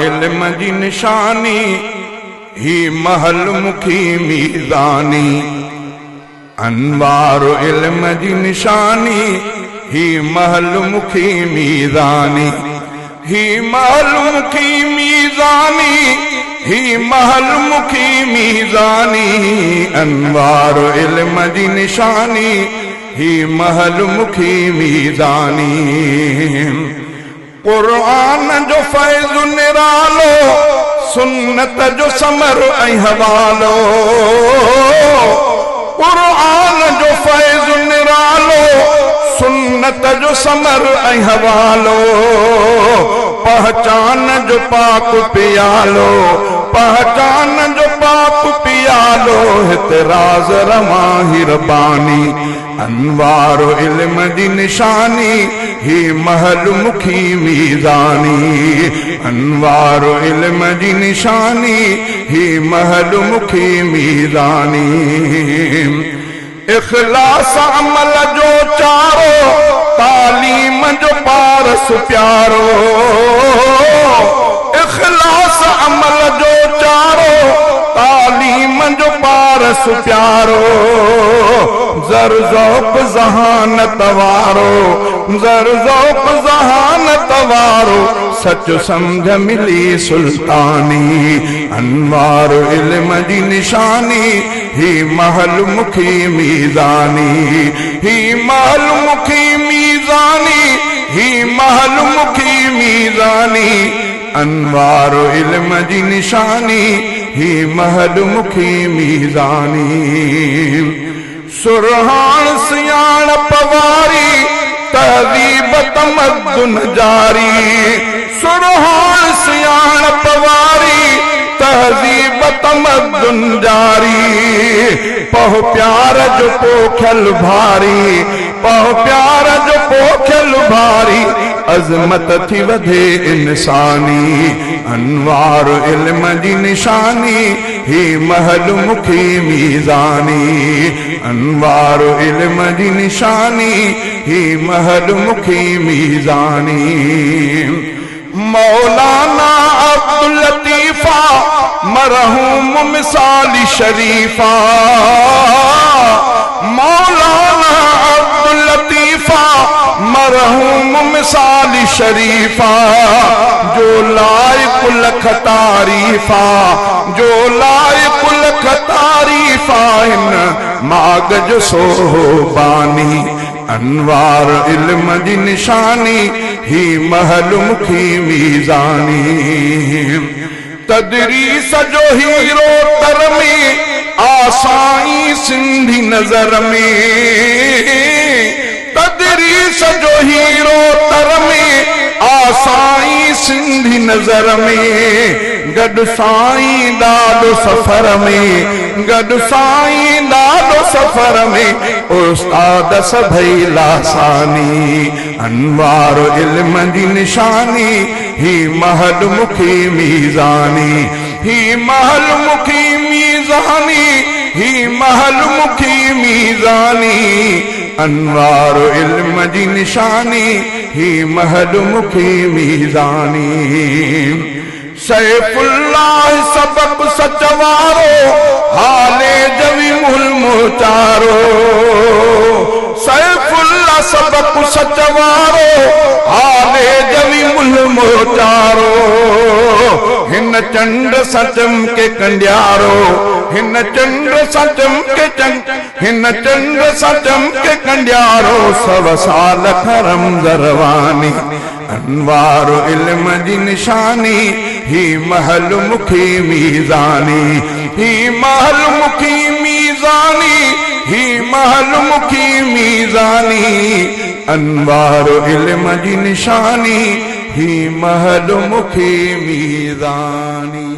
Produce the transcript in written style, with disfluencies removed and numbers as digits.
इल्म जी निशानी ही महल मुखी मीज़ानी। अनवार इल्म जी निशानी ही महल मुखी मीज़ानी। ही महल मुखी मीज़ानी ही महल मुखी मीज़ानी। अनवार इल्म जी निशानी ही महल मुखी मीज़ानी। कुरान जो फैज़ निरालो सुन्नत जो समर ऐं हवालो। कुरान जो फैज़ निरालो सुन्नत जो समर ऐं हवालो। पहचान जो पाक पियालो पहचान जो पाक पियालो। हितराज रवाही रबानी। अनवार इल्म जी निशानी ही महल मुखी मीज़ानी। अनवार इल्म जी निशानी ही महल मुखी मीज़ानी। इखलास अमल जो चारो तालीम जो पारस प्यारो। इखलास अमल जो चारो तालीम जो पारस प्यारो। ज़र ज़ौक़ ज़हानत वारो ज़र ज़ौक़ ज़हानत वारो। सच समझ मिली सुल्तानी। अनवार इल्म जी निशानी ही महल मुखी मीज़ानी। ही महल मुखी मीज़ानी ही महल मुखी मीज़ानी। अनवार इल्म जी निशानी ही महल मुखी मीज़ानी। सुरहान सियाणप वारी तहज़ीब तमद्दुन जारी। सुरहान सियाणप वारी तहज़ीब तमद्दुन जारी। पह प्यार जो पोखल भारी पह प्यार जो पोखल भारी। अज़मत थी वधे इंसानी। अनवार इल्म जी निशानी ही महल मुखी मीज़ानी। अनवार इल्म जी निशानी ही महल मुखी मीज़ानी। मौलाना अब्दुल लतीफ़ा मरहूम मिसाल शरीफा। मौलाना अब्दुल लतीफ़ा मरहूम मिसाल शरीफा। जो लायक लख तारीफ़ा जो लायक लख तारीफ़ा। इन माग जो सोबानी। अनवार इल्म जी निशानी ही महल मुखी मीज़ानी। तदरीस जो हीरो तर में आसाई सिंधी नजर में। तदरीस जो हीरो तर में आसाई सिंधी नजर में। गॾु साईं ॾाढो सफ़र में गॾु साईं ॾाढो सफ़र में। उस्ताद सभई लासानी। अनवार इल्म जी निशानी ही महल मुखी मीज़ानी। ही महल मुखी मीज़ानी ही महल मुखी मीज़ानी। अनवार इल्म जी निशानी ही महल मुखी मीज़ानी। सैफुल्लाह सबक सच वारो हाले जवी मुल्मो चारो। सैफुल्लाह सबक सच वारो हाले जवी मुल्मो चारो। हिन चंड सचम के कंडियारो हिन चंड सचम के हिन चंड सचम के कंडियारो। सव साल खरम ज़रवानी। अनवार इल्म जी निशानी ही महल मुखी मीज़ानी। ही महल मुखी मीज़ानी ही महल मुखी मीज़ानी। अनवार इल्म जी निशानी ही महल मुखी मीज़ानी।